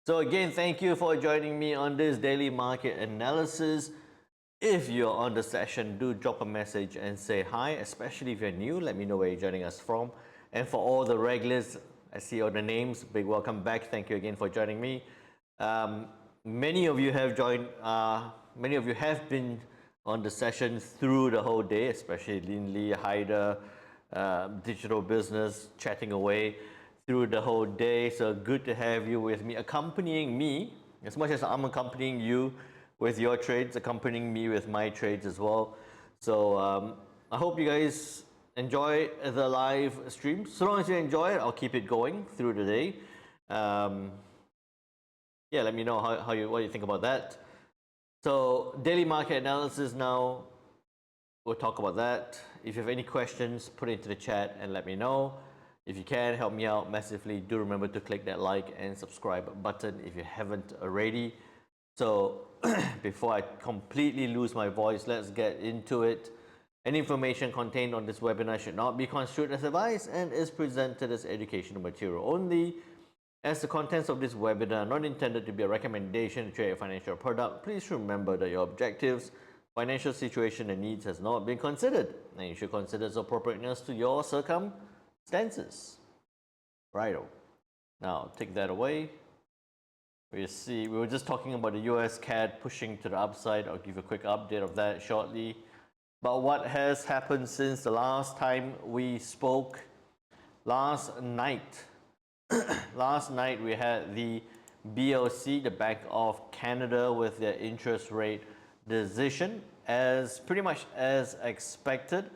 So again, thank you for joining me on this daily market analysis. If you're on the session, do drop a message and say hi, especially if you're new. Let me know where you're joining us from. And for all the regulars, I see all the names. Big welcome back. Thank you again for joining me. Many of you have joined, many of you have been on the session through the whole day, especially Lin Lee, Haider, digital business, chatting away through the whole day. So good to have you with me, accompanying me, as much as I'm accompanying you with your trades, accompanying me with my trades as well. So I hope you guys enjoy the live stream. So long as you enjoy it, I'll keep it going through the day. Yeah, let me know what you think about that. So daily market analysis now, we'll talk about that. If you have any questions, put it into the chat and let me know. If you can, help me out massively. Do remember to click that like and subscribe button if you haven't already. So before I completely lose my voice, let's get into it. Any information contained on this webinar should not be construed as advice and is presented as educational material only. As the contents of this webinar are not intended to be a recommendation to trade a financial product, please remember that your objectives, financial situation and needs has not been considered, and you should consider its appropriateness to your circumstances. Righto. Now take that away. We were just talking about the US CAD pushing to the upside. I'll give you a quick update of that shortly. But what has happened since the last time we spoke? Last night we had the BOC, the Bank of Canada, with their interest rate decision, as pretty much as expected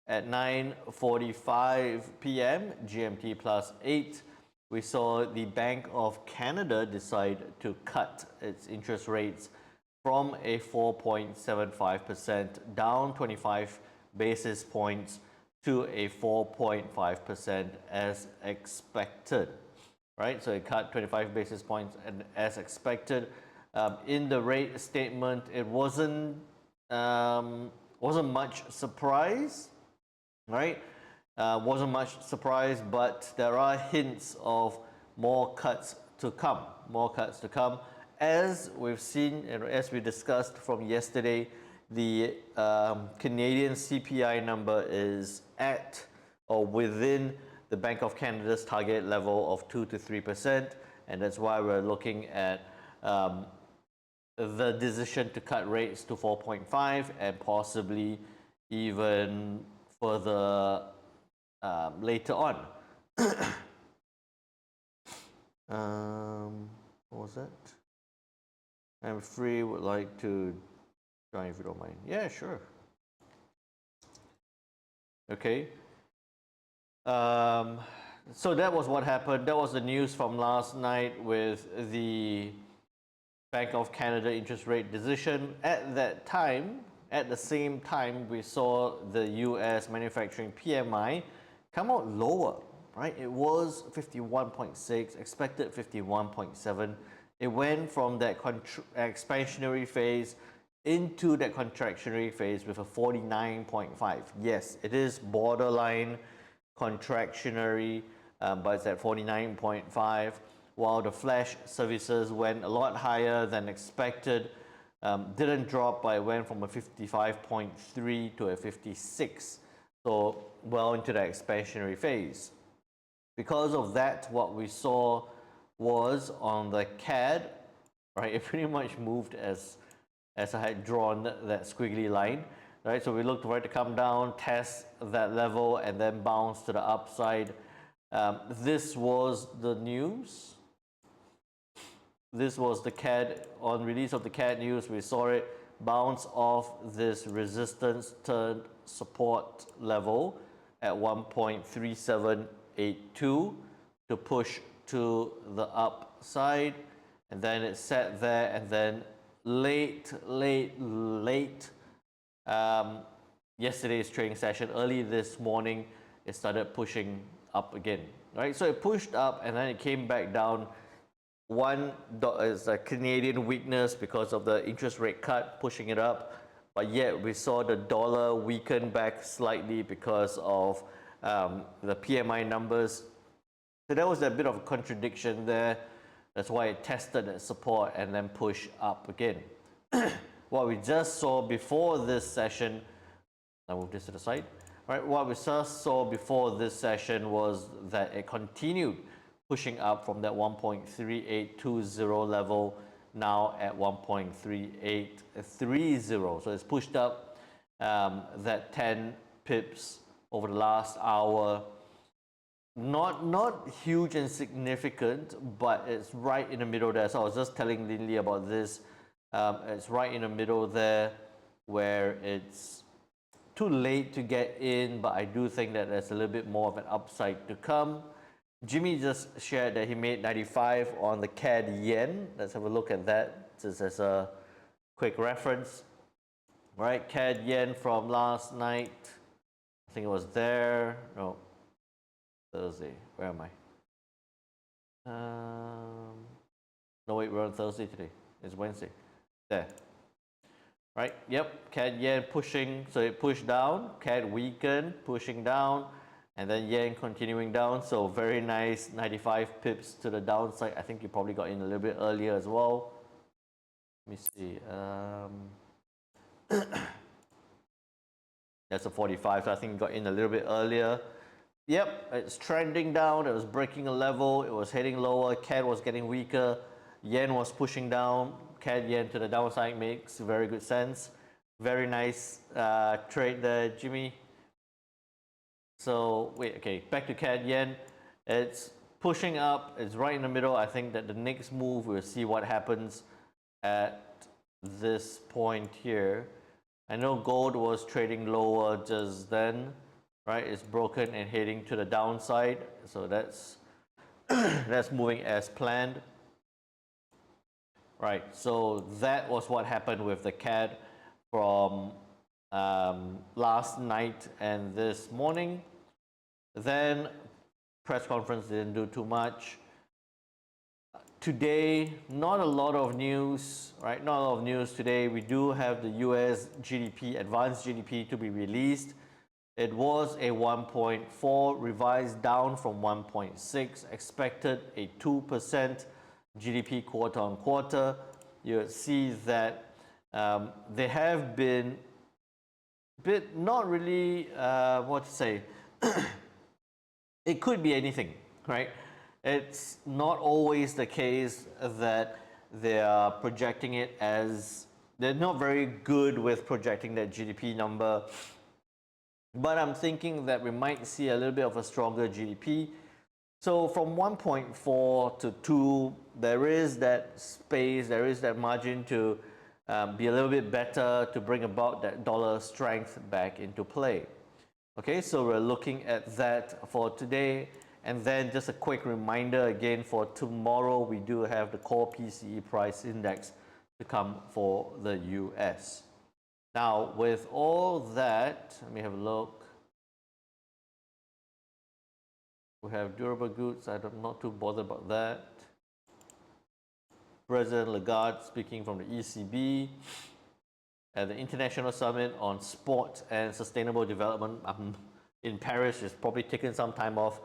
at 9:45 p.m. GMT plus 8. We saw the Bank of Canada decide to cut its interest rates from a 4.75% down 25 basis points to a 4.5% as expected, right? So it cut 25 basis points as expected. In the rate statement, it wasn't much surprise, right? Wasn't much surprise, but there are hints of more cuts to come. As we've seen and as we discussed from yesterday, the Canadian CPI number is at or within the Bank of Canada's target level of 2 to 3%, and that's why we're looking at the decision to cut rates to 4.5 and possibly even further later on. What was that? I'm free, would like to join if you don't mind. Yeah, sure. Okay. So that was what happened. That was the news from last night with the Bank of Canada interest rate decision. At that time, at the same time, we saw the US manufacturing PMI come out lower, right? It was 51.6, expected 51.7. It went from that expansionary phase into that contractionary phase with a 49.5. Yes, it is borderline contractionary, but it's at 49.5, while the flash services went a lot higher than expected. Didn't drop, but it went from a 55.3 to a 56, so well into the expansionary phase. Because of that, what we saw was on the CAD, right? It pretty much moved as I had drawn that squiggly line, right? So we looked for it to come down, test that level, and then bounce to the upside. This was the news. This was the CAD. On release of the CAD news, we saw it bounce off this resistance turned support level at 1.3782 to push to the upside, and then it sat there, and then late yesterday's trading session, early this morning, it started pushing up again, right? So it pushed up and then it came back down. One is a Canadian weakness because of the interest rate cut pushing it up, but yet we saw the dollar weaken back slightly because of the PMI numbers. So there was a bit of a contradiction there. That's why it tested that support and then pushed up again. What we just saw before this session, I'll move this to the side. Right, what we just saw before this session was that it continued pushing up from that 1.3820 level, now at 1.3830. So it's pushed up that 10 pips over the last hour. Not huge and significant, but it's right in the middle there. So I was just telling Lindley about this. It's right in the middle there where it's too late to get in, but I do think that there's a little bit more of an upside to come. Jimmy just shared that he made 95 on the CAD yen. Let's have a look at that just as a quick reference. Right, CAD yen from last night. I think it was there. No, Thursday. Where am I? No, wait, we're on Thursday today. It's Wednesday. There. Right, yep, CAD yen pushing, so it pushed down, CAD weakened, pushing down, and then yen continuing down. So very nice 95 pips to the downside. I think you probably got in a little bit earlier as well. Let me see. That's a 45, so I think you got in a little bit earlier. Yep, it's trending down. It was breaking a level. It was heading lower. CAD was getting weaker. Yen was pushing down. CAD yen to the downside makes very good sense. Very nice trade there, Jimmy. So wait, okay, back to CAD yen. It's pushing up. It's right in the middle. I think that the next move, we'll see what happens at this point here. I know gold was trading lower just then, right? It's broken and heading to the downside. So that's that's moving as planned. Right, so that was what happened with the CAD from last night and this morning. Then press conference didn't do too much. Today, not a lot of news, right? Not a lot of news today. We do have the US GDP, advanced GDP to be released. It was a 1.4, revised down from 1.6, expected a 2% GDP quarter on quarter. You see that they have been a bit not really, what to say, it could be anything, right? It's not always the case that they are projecting it as, they're not very good with projecting that GDP number. But I'm thinking that we might see a little bit of a stronger GDP. So from 1.4 to 2, there is that space, there is that margin to be a little bit better, to bring about that dollar strength back into play. Okay, so we're looking at that for today. And then just a quick reminder again, for tomorrow, we do have the core PCE price index to come for the US. Now, with all that, let me have a look. We have durable goods. I'm not too bothered about that. President Lagarde speaking from the ECB at the International Summit on Sport and Sustainable Development in Paris. She's probably taken some time off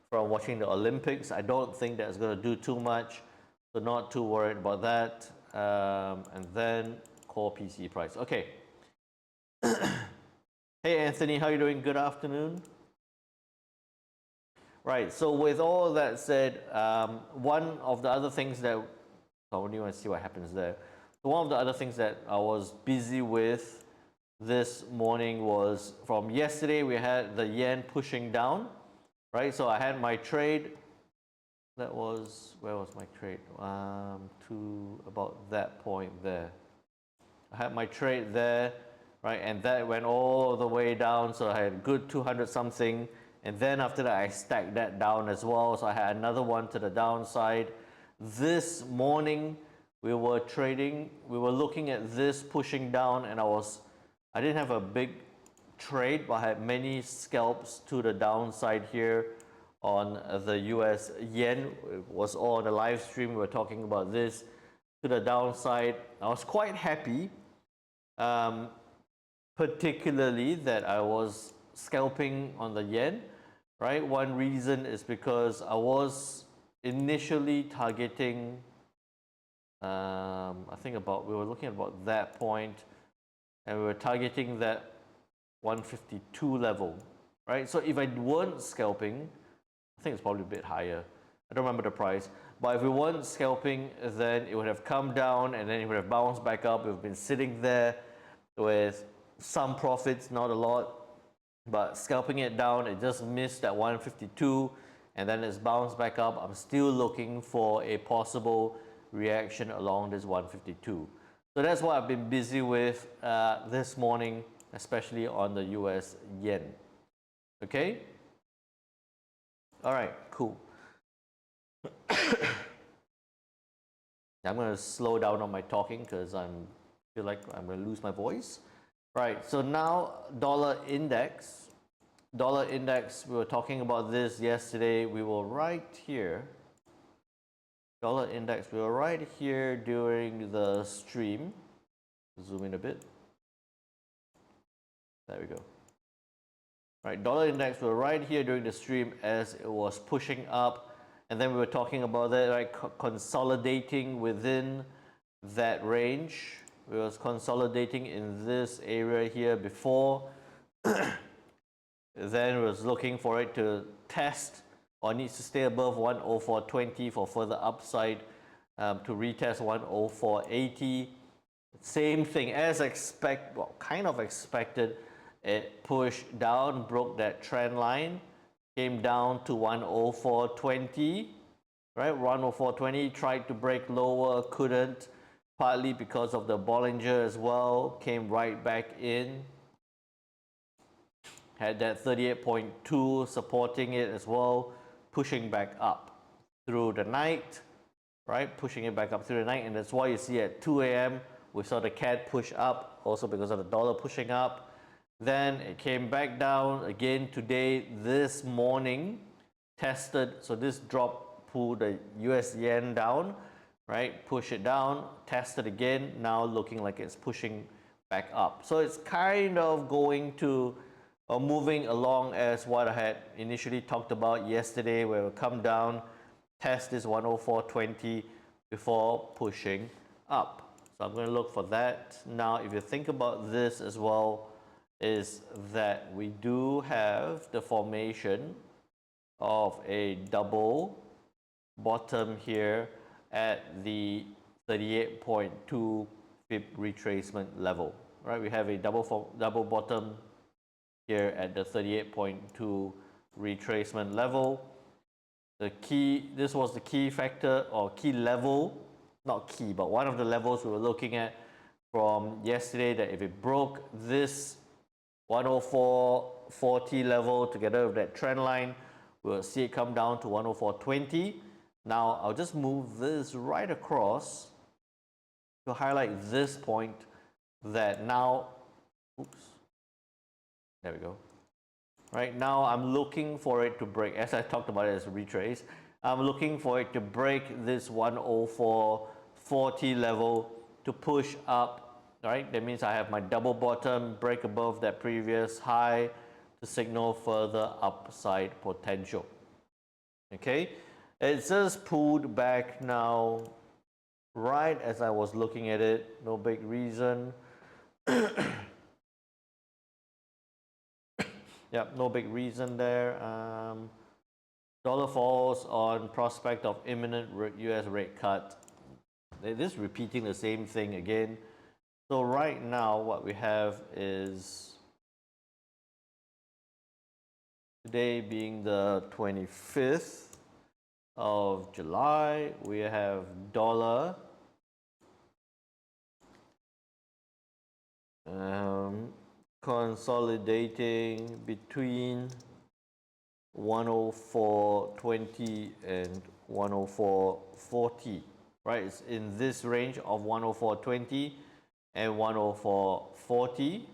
from watching the Olympics. I don't think that's going to do too much, so not too worried about that. And then core PC price. Okay. Hey Anthony, how are you doing? Good afternoon. Right, so with all that said, one of the other things that, I only want to see what happens there. So one of the other things that I was busy with this morning was, from yesterday we had the yen pushing down, right? So I had my trade, that was, where was my trade? To about that point there. I had my trade there, right? And that went all the way down, so I had a good 200 something. And then after that, I stacked that down as well. So I had another one to the downside. This morning, we were trading, we were looking at this pushing down, and I didn't have a big trade, but I had many scalps to the downside here on the US yen. It was all on the live stream. We were talking about this to the downside. I was quite happy, particularly that I was scalping on the yen, right? One reason is because I was initially targeting I think we were looking at about that point, and we were targeting that 152 level, right? So if I weren't scalping, I think it's probably a bit higher. I don't remember the price, but if we weren't scalping, then it would have come down and then it would have bounced back up. We've been sitting there with some profits, not a lot, but scalping it down, it just missed that 152 and then it's bounced back up. I'm still looking for a possible reaction along this 152. So that's what I've been busy with this morning, especially on the US yen. Okay? All right, cool. I'm going to slow down on my talking because I feel like I'm going to lose my voice. Right, so now dollar index. Dollar index, we were talking about this yesterday. We were right here. Dollar index, we were right here during the stream. Zoom in a bit. There we go. Right, dollar index, we were right here during the stream as it was pushing up. And then we were talking about that, right, consolidating within that range. We was consolidating in this area here before. Then we was looking for it to test or needs to stay above 104.20 for further upside to retest 104.80. Same thing as kind of expected. It pushed down, broke that trend line, came down to 104.20, right? 104.20, tried to break lower, couldn't, partly because of the Bollinger as well, came right back in. Had that 38.2 supporting it as well, pushing back up through the night, right? Pushing it back up through the night, and that's why you see at 2 a.m. we saw the CAD push up, also because of the dollar pushing up. Then it came back down again today, this morning, tested, so this drop pulled the US yen down, right? Push it down, tested again, now looking like it's pushing back up. So it's kind of going to moving along as what I had initially talked about yesterday, where it will come down, test this 104.20 before pushing up. So I'm going to look for that. Now, if you think about this as well, is that we do have the formation of a double bottom here at the 38.2 pip retracement level, right? We have a double bottom here at the 38.2 retracement level. This was the key factor or key level, not key, but one of the levels we were looking at from yesterday, that if it broke this 104.40 level together with that trend line, we'll see it come down to 104.20. Now I'll just move this right across to highlight this point that now, oops, there we go. Right now I'm looking for it to break, as I talked about it as a retrace, I'm looking for it to break this 104.40 level to push up, right? That means I have my double bottom, break above that previous high to signal further upside potential. Okay, it's just pulled back now right as I was looking at it, no big reason. Yep, no big reason there. Dollar falls on prospect of imminent US rate cut. They're just repeating the same thing again. So right now what we have is, today being the 25th of July, we have dollar consolidating between 104.20 and 104.40, right? It's in this range of 104.20 and 104.40.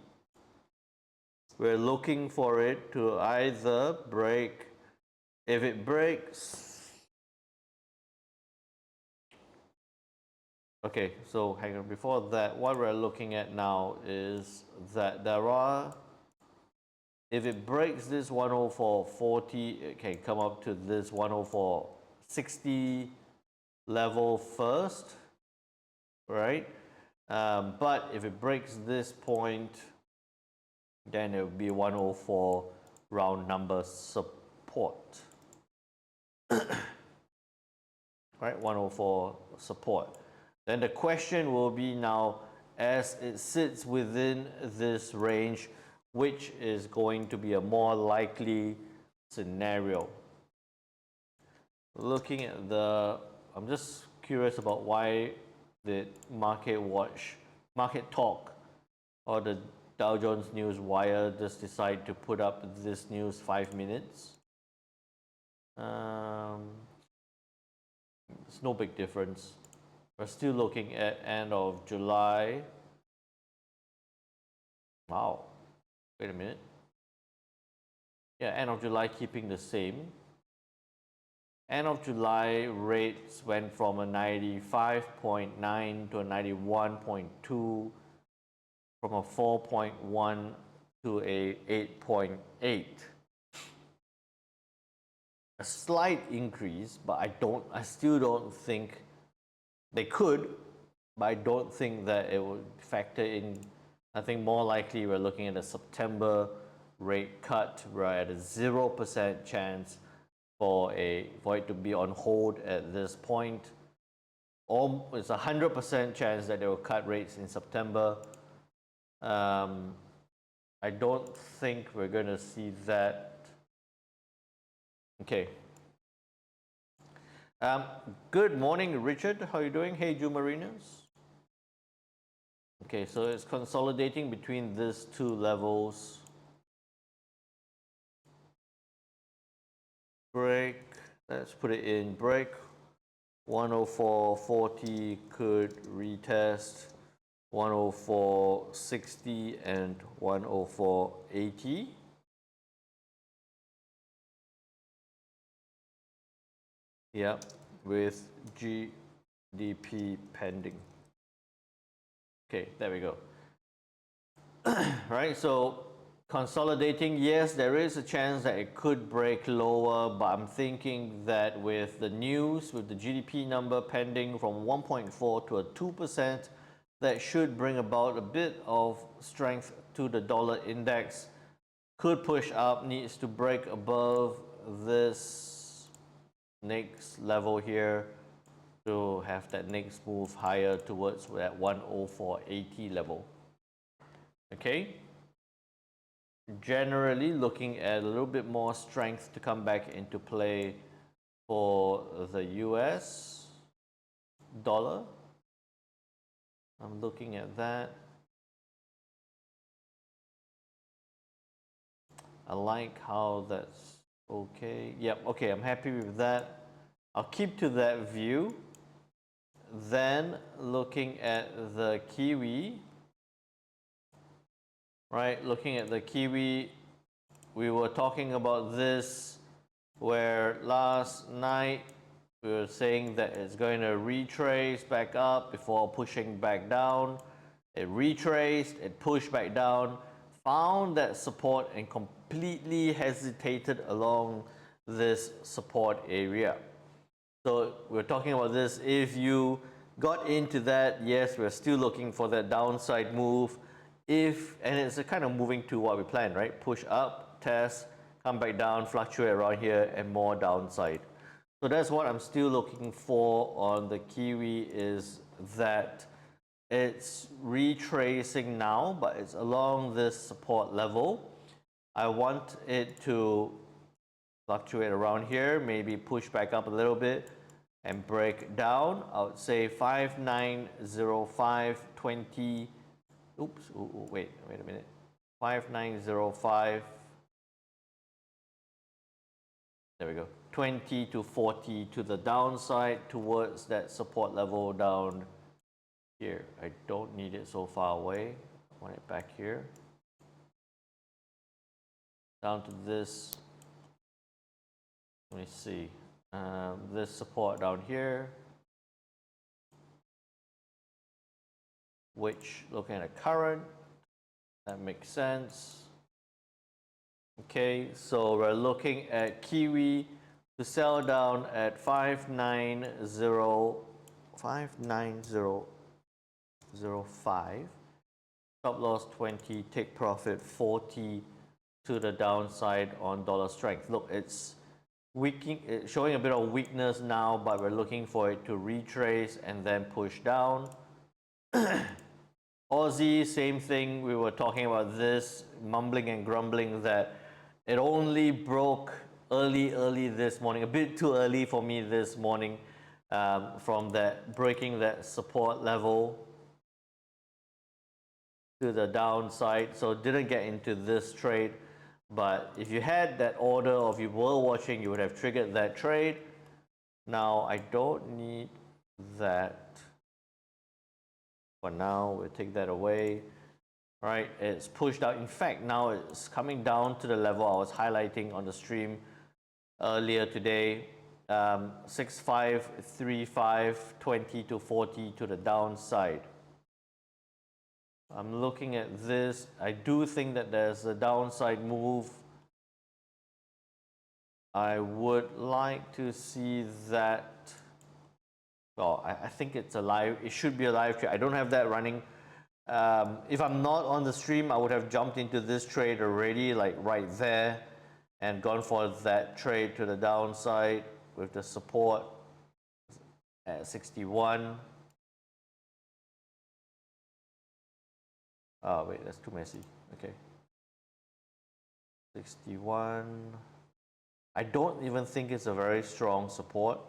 We're looking for it to either break. If it breaks, okay, so hang on, before that, what we're looking at now is that if it breaks this 104.40, it can come up to this 104.60 level first. right? But if it breaks this point, then it will be 104 round number support. Right, 104 support. Then the question will be now, as it sits within this range, which is going to be a more likely scenario? Looking at I'm just curious about why the Market Talk, or the Dow Jones News Wire just decide to put up this news 5 minutes. It's no big difference. We're still looking at end of July. Wow, wait a minute. Yeah, end of July keeping the same. End of July rates went from a 95.9 to a 91.2, from a 4.1 to a 8.8. A slight increase, but I still don't think they could, but I don't think that it would factor in. I think more likely we're looking at a September rate cut. We're at a 0% chance for it to be on hold at this point. It's a 100% chance that they will cut rates in September. I don't think we're going to see that. Okay. Good morning, Richard. How are you doing? Hey, Jumarinas. Okay, so it's consolidating between these two levels. Break. Let's put it in break. 104.40 could retest 104.60 and 104.80. Yep, with GDP pending. Okay, there we go. Right, so consolidating, yes, there is a chance that it could break lower, but I'm thinking that with the news, with the GDP number pending from 1.4 to a 2%, that should bring about a bit of strength to the dollar index. Could push up, needs to break above this next level here to have that next move higher towards that 104.80 level. Okay, generally looking at a little bit more strength to come back into play for the US dollar. I'm looking at that. I like how that's okay. Yep, okay, I'm happy with that. I'll keep to that view. Then looking at the Kiwi, right? Looking at the Kiwi, we were talking about this where last night we were saying that it's going to retrace back up before pushing back down. It retraced, it pushed back down, found that support and completely hesitated along this support area. So we're talking about this. If you got into that, yes, we're still looking for that downside move. And it's a kind of moving to what we planned, right? Push up, test, come back down, fluctuate around here, and more downside. So that's what I'm still looking for on the Kiwi, is that it's retracing now, but it's along this support level. I want it to fluctuate around here, maybe push back up a little bit and break down. I would say 5905.20. Oops, wait a minute. 5905. There we go. 20 to 40 to the downside towards that support level down here. I don't need it so far away. I want it back here. Down to this. Let me see. This support down here, which looking at current, that makes sense. Okay, so we're looking at Kiwi to sell down at 590. 0.05. Stop loss 20, take profit 40 to the downside on dollar strength. Look, it's it's showing a bit of weakness now, but we're looking for it to retrace and then push down. Aussie, same thing. We were talking about this, mumbling and grumbling that it only broke early this morning, a bit too early for me this morning, from that breaking that support level to the downside. So didn't get into this trade, but if you had that order or if you were watching, you would have triggered that trade. Now I don't need that. For now, we'll take that away. All right, it's pushed out. In fact, now it's coming down to the level I was highlighting on the stream earlier today. 65, 35, 20 to 40 to the downside. I'm looking at this. I do think that there's a downside move. I would like to see that. Well, I think it's a live, it should be a live trade. I don't have that running. If I'm not on the stream, I would have jumped into this trade already, like right there, and gone for that trade to the downside with the support at 61. Oh, wait, that's too messy. Okay. 61. I don't even think it's a very strong support.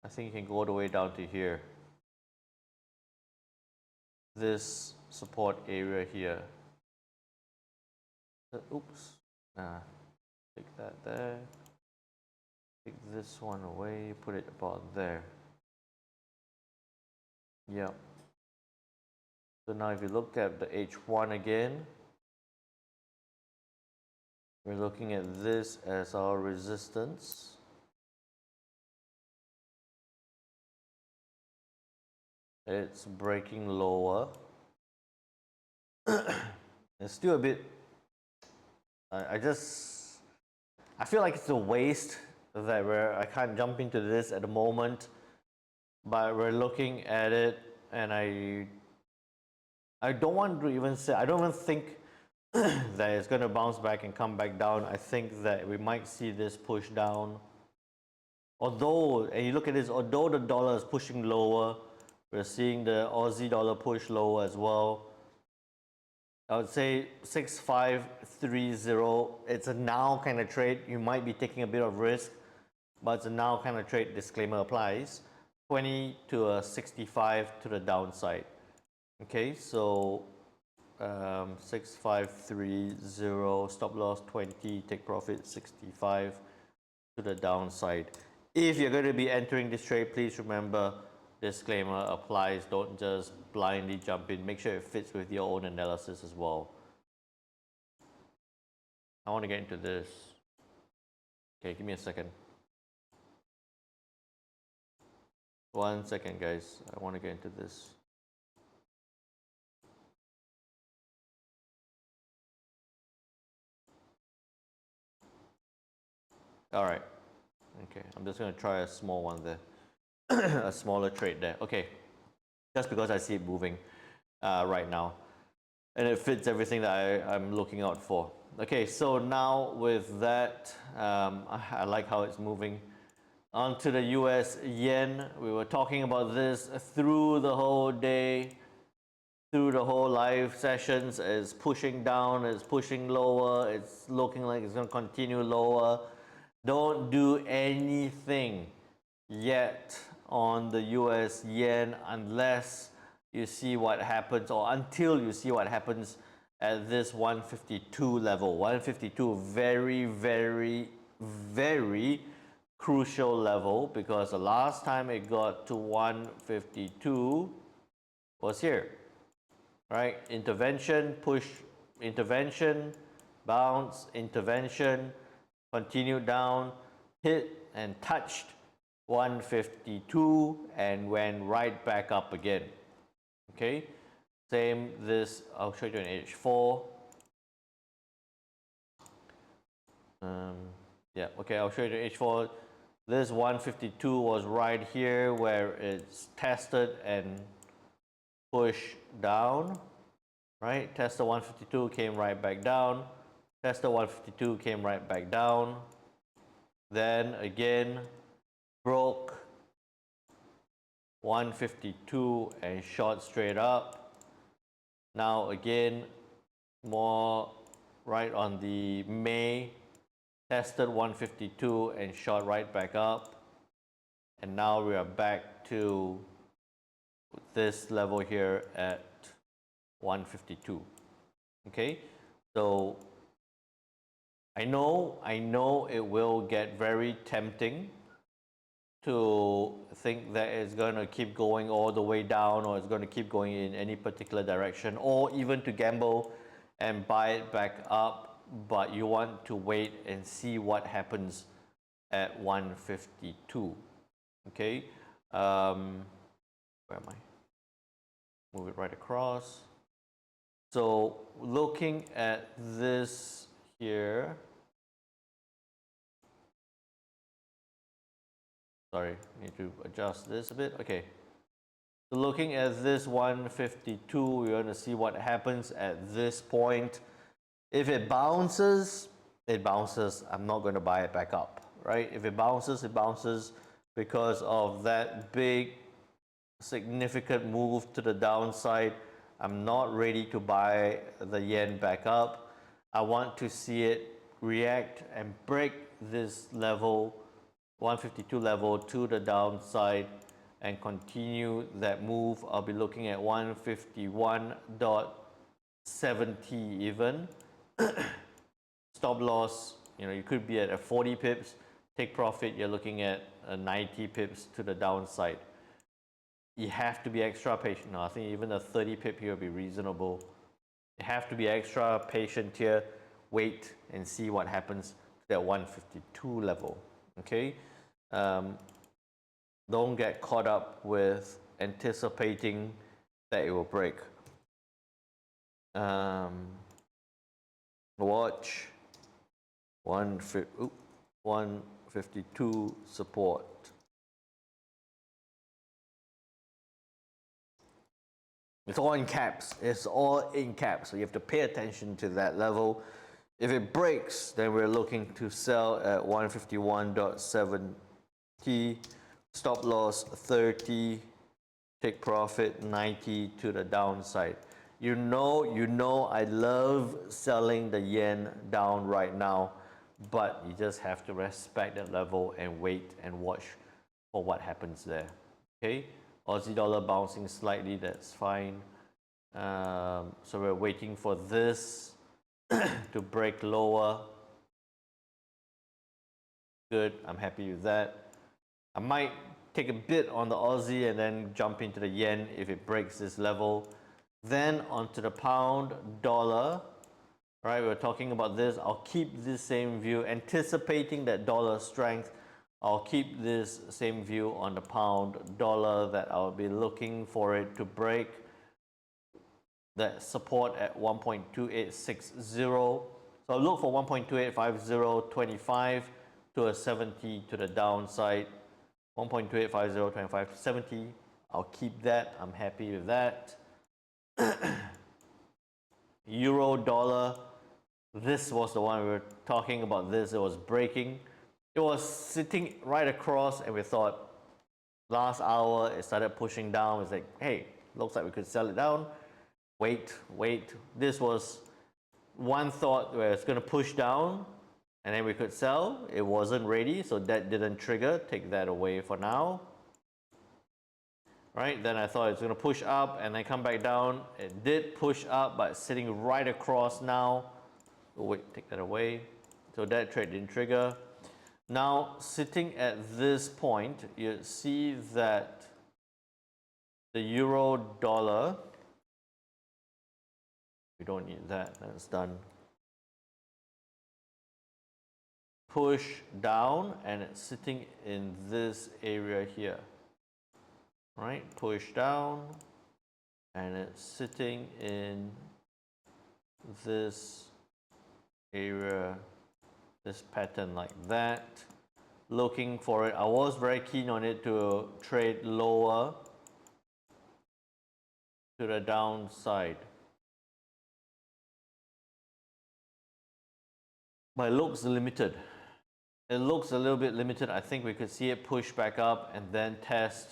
I think you can go all the way down to here. This support area here. Oops. Take that there. Take this one away. Put it about there. Yep. So now if you look at the H1 again, we're looking at this as our resistance. It's breaking lower. It's still a bit, I feel like it's a waste that I can't jump into this at the moment, but we're looking at it, and I don't want to even say, I don't even think that it's going to bounce back and come back down. I think that we might see this push down. Although, and you look at this, although the dollar is pushing lower, we're seeing the Aussie dollar push lower as well. I would say 6530. It's a now kind of trade. You might be taking a bit of risk, but it's a now kind of trade. Disclaimer applies. 20 to a 65 to the downside. Okay, so 6530, stop loss 20, take profit 65 to the downside. If you're going to be entering this trade, please remember, disclaimer applies. Don't just blindly jump in. Make sure it fits with your own analysis as well. I want to get into this. Okay, give me a second. 1 second, guys. I want to get into this. All right. Okay, I'm just going to try a small one there. A smaller trade there. Okay, just because I see it moving right now, and it fits everything that I'm looking out for. Okay, so now with that, I like how it's moving. On to the US yen. We were talking about this through the whole day, through the whole live sessions. It's pushing down, it's pushing lower, it's looking like it's going to continue lower. Don't do anything yet on the US yen unless you see what happens, or until you see what happens at this 152 level. 152, very, very, very crucial level, because the last time it got to 152 was here, right? Intervention, push, intervention, bounce, intervention, continued down, hit and touched 152 and went right back up again. Okay, same this, I'll show you an H4. Yeah, okay, I'll show you the H4. This 152 was right here where it's tested and push down, right? Tester 152 came right back down. Tester 152 came right back down. Then again, broke 152 and shot straight up. Now again, more right on the May, tested 152 and shot right back up. And now we are back to this level here at 152. Okay, so I know it will get very tempting to think that it's going to keep going all the way down, or it's going to keep going in any particular direction, or even to gamble and buy it back up, but you want to wait and see what happens at 152. Okay, where am I? Move it right across. So looking at this here, sorry, need to adjust this a bit. Okay, so looking at this 152, we're going to see what happens at this point. If it bounces, it bounces. I'm not going to buy it back up, right? If it bounces, it bounces because of that big significant move to the downside. I'm not ready to buy the yen back up. I want to see it react and break this level, 152 level, to the downside and continue that move. I'll be looking at 151.70 even. Stop loss, you could be at 40 pips. Take profit, you're looking at 90 pips to the downside. You have to be extra patient. No, I think even a 30 pip here will be reasonable. You have to be extra patient here. Wait and see what happens to that 152 level. Okay, don't get caught up with anticipating that it will break. Watch 152 support. It's all in caps. It's all in caps. So you have to pay attention to that level. If it breaks, then we're looking to sell at 151.70. Stop loss 30. Take profit 90 to the downside. You know I love selling the yen down right now, but you just have to respect that level and wait and watch for what happens there. Okay? Aussie dollar bouncing slightly, that's fine. So we're waiting for this to break lower. Good, I'm happy with that. I might take a bit on the Aussie and then jump into the yen if it breaks this level. Then onto the pound dollar. Right, we're talking about this. I'll keep this same view, anticipating that dollar strength. I'll keep this same view on the pound dollar, that I'll be looking for it to break that support at 1.2860. So I'll look for 1.285025 to a 70 to the downside. 1.285025 to 70. I'll keep that. I'm happy with that. Euro dollar. This was the one we were talking about. This, it was breaking. It was sitting right across, and we thought last hour it started pushing down. It's like, hey, looks like we could sell it down. Wait. This was one thought where it's going to push down and then we could sell. It wasn't ready, so that didn't trigger. Take that away for now. Right, then I thought it's going to push up and then come back down. It did push up, but it's sitting right across now. Oh, wait, take that away. So that trade didn't trigger. Now, sitting at this point, you see that the euro dollar, we don't need that, that's done. Push down, and it's sitting in this area here. Right, push down, and it's sitting in this area, this pattern like that. Looking for it. I was very keen on it to trade lower to the downside. But it looks limited. It looks a little bit limited. I think we could see it push back up and then test.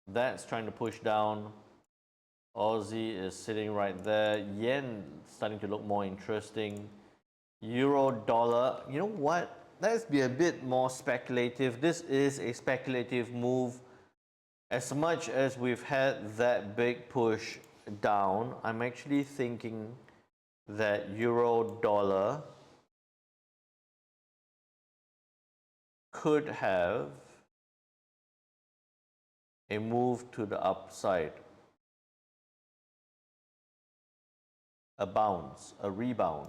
That's trying to push down. Aussie is sitting right there. Yen starting to look more interesting. Euro dollar. You know what? Let's be a bit more speculative. This is a speculative move. As much as we've had that big push down, I'm actually thinking that euro dollar could have a move to the upside, a bounce, a rebound,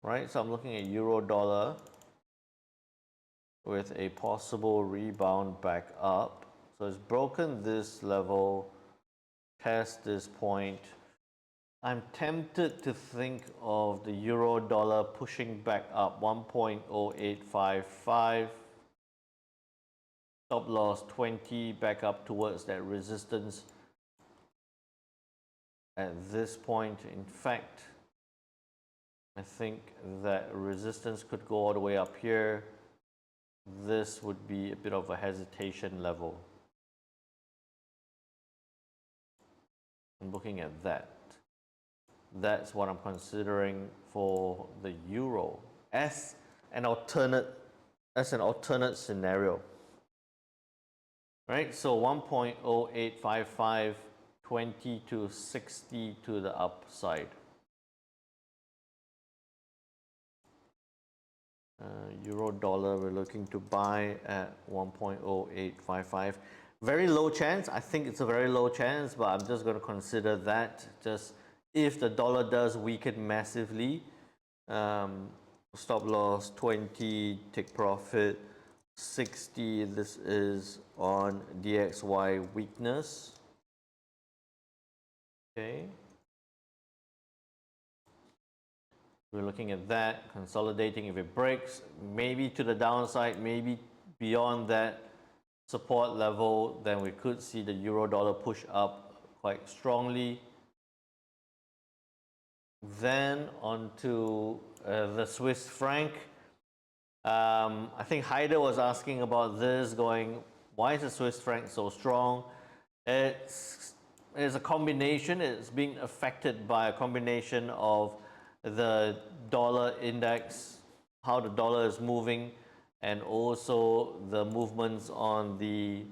right? So I'm looking at euro dollar with a possible rebound back up. So it's broken this level, past this point. I'm tempted to think of the euro dollar pushing back up 1.0855. Stop loss 20 back up towards that resistance at this point. In fact, I think that resistance could go all the way up here. This would be a bit of a hesitation level. I'm looking at that. That's what I'm considering for the euro as an alternate scenario. Right? So 1.0855, 20 to 60 to the upside. Euro dollar, we're looking to buy at 1.0855. Very low chance. I think it's a very low chance, but I'm just going to consider that. Just if the dollar does weaken massively, stop loss 20, take profit 60. This is on DXY weakness. Okay. We're looking at that, consolidating. If it breaks, maybe to the downside, maybe beyond that support level, then we could see the euro dollar push up quite strongly. Then on to the Swiss franc. I think Haider was asking about this, going, why is the Swiss franc so strong? It's a combination. It's being affected by a combination of the dollar index, how the dollar is moving, and also the movements on the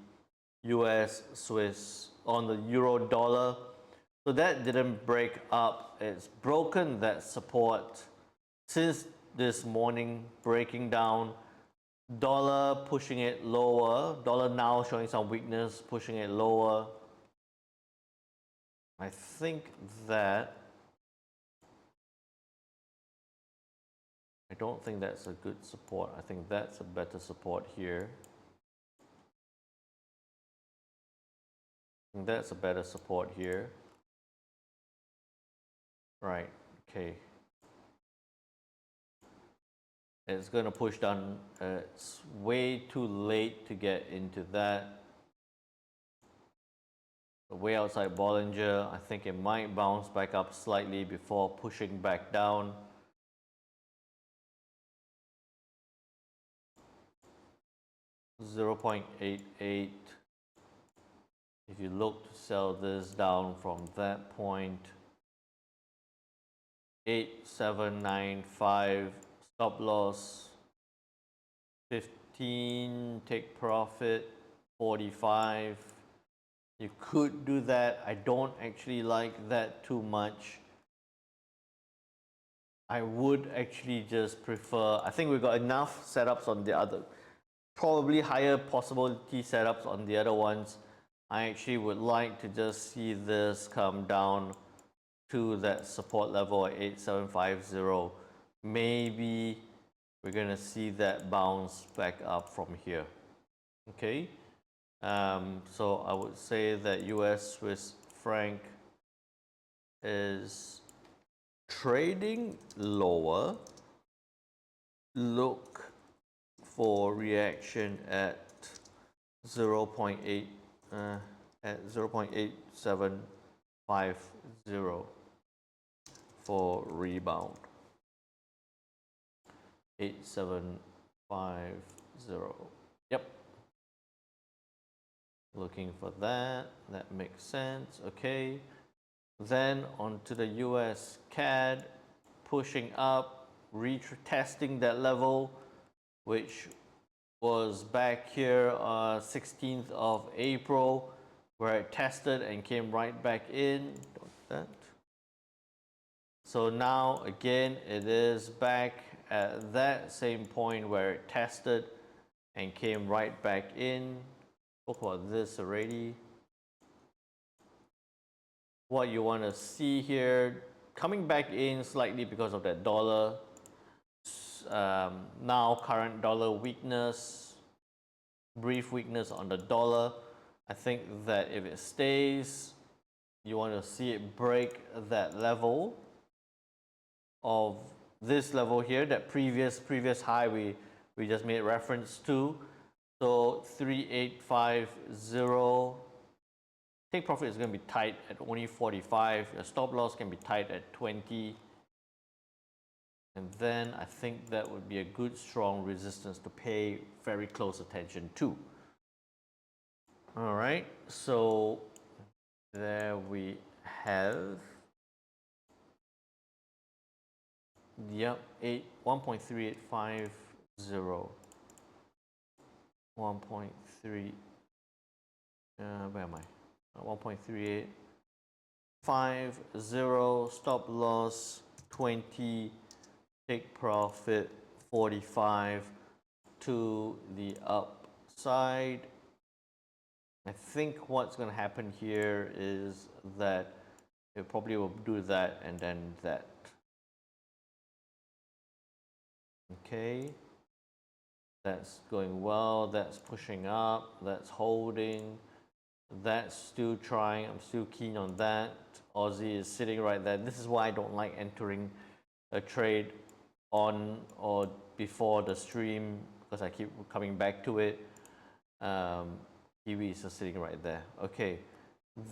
US Swiss, on the euro dollar. So that didn't break up. It's broken that support since this morning, breaking down. Dollar pushing it lower. Dollar now showing some weakness, pushing it lower. I think that I don't think that's a good support. I think that's a better support here. I think that's a better support here. Right, okay. It's going to push down. It's way too late to get into that. Way outside Bollinger. I think it might bounce back up slightly before pushing back down. $0.88. If you look to sell this down from that point, 8795, stop loss 15, take profit 45. You could do that. I don't actually like that too much. I would actually just prefer, I think we've got enough setups on the other, probably higher possibility setups on the other ones. I actually would like to just see this come down to that support level at 8750. Maybe we're going to see that bounce back up from here. Okay. So I would say that US Swiss franc is trading lower. Look for reaction at 0.8. at 0.8750 for rebound. 8750. Yep. Looking for that. That makes sense. Okay. Then onto the US CAD, pushing up, retesting that level, which was back here 16th of April, where it tested and came right back in. That. So now again, it is back at that same point where it tested and came right back in. Talk about this already. What you want to see here, coming back in slightly because of that dollar. Now current dollar weakness, brief weakness on the dollar. I think that if it stays, you want to see it break that level of this level here, that previous high we just made reference to. So 3850. Take profit is going to be tight at only 45. Your stop loss can be tight at 20. And then I think that would be a good strong resistance to pay very close attention to. All right, so there we have, yep, 1.3850. 1.3, where am I? 1.3850, stop loss 20, take profit 45 to the upside. I think what's going to happen here is that it probably will do that and then that. Okay, that's going well, that's pushing up, that's holding, that's still trying, I'm still keen on that. Aussie is sitting right there. This is why I don't like entering a trade on or before the stream, because I keep coming back to it. Kiwi is just sitting right there. Okay,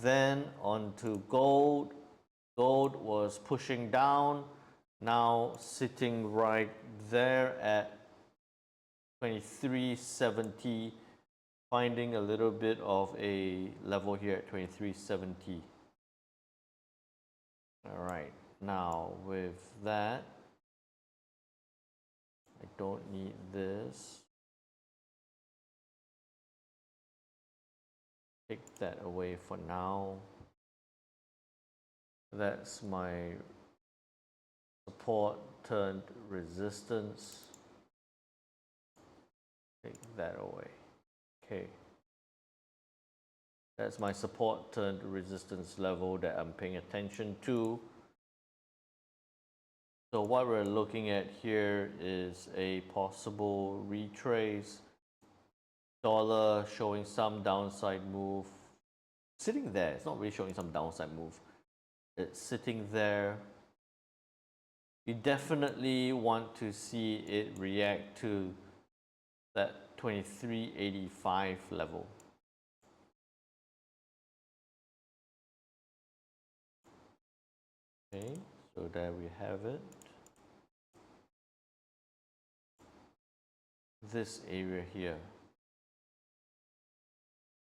then on to gold. Gold was pushing down, now sitting right there at 2370, finding a little bit of a level here at 2370. All right, now with that, I don't need this. Take that away for now. That's my support turned resistance. Take that away. Okay. That's my support turned resistance level that I'm paying attention to. So what we're looking at here is a possible retrace. Dollar showing some downside move. Sitting there, it's not really showing some downside move. It's sitting there. You definitely want to see it react to that 2385 level. Okay, so there we have it. This area here.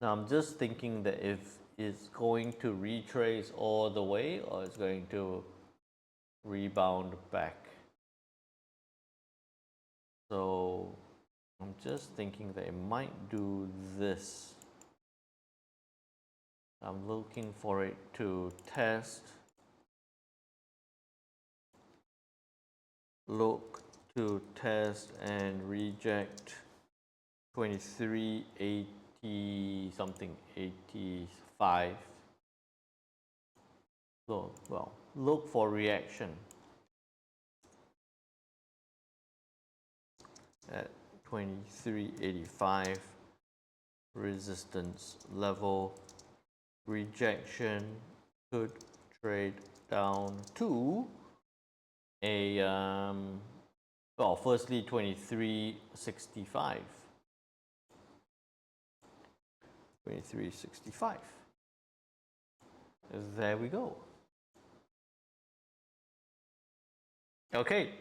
Now I'm just thinking that if it's going to retrace all the way or it's going to rebound back. So I'm just thinking that it might do this. I'm looking for it to test. Look to test and reject 2380 something, 85. So, well, look for reaction at 2385 resistance level. Rejection could trade down to a well, firstly 2365. 2365. there we go. Okay,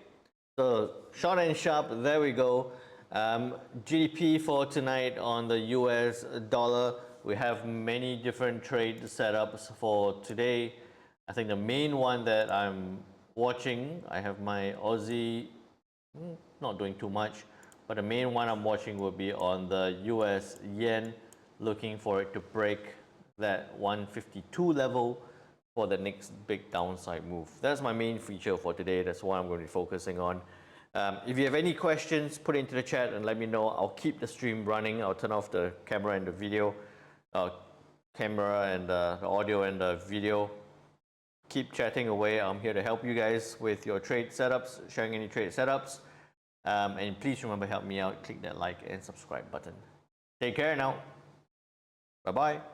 so short and sharp, there we go. GDP for tonight on the US dollar. We have many different trade setups for today. I think the main one that I'm watching, I have my Aussie, not doing too much, but the main one I'm watching will be on the US yen, looking for it to break that 152 level for the next big downside move. That's my main feature for today. That's what I'm going to be focusing on. If you have any questions, put it into the chat and let me know. I'll keep the stream running. I'll turn off the camera and the video, the audio and the video. Keep chatting away. I'm here to help you guys with your trade setups, sharing any trade setups. And please remember, help me out. Click that like and subscribe button. Take care now. Bye-bye.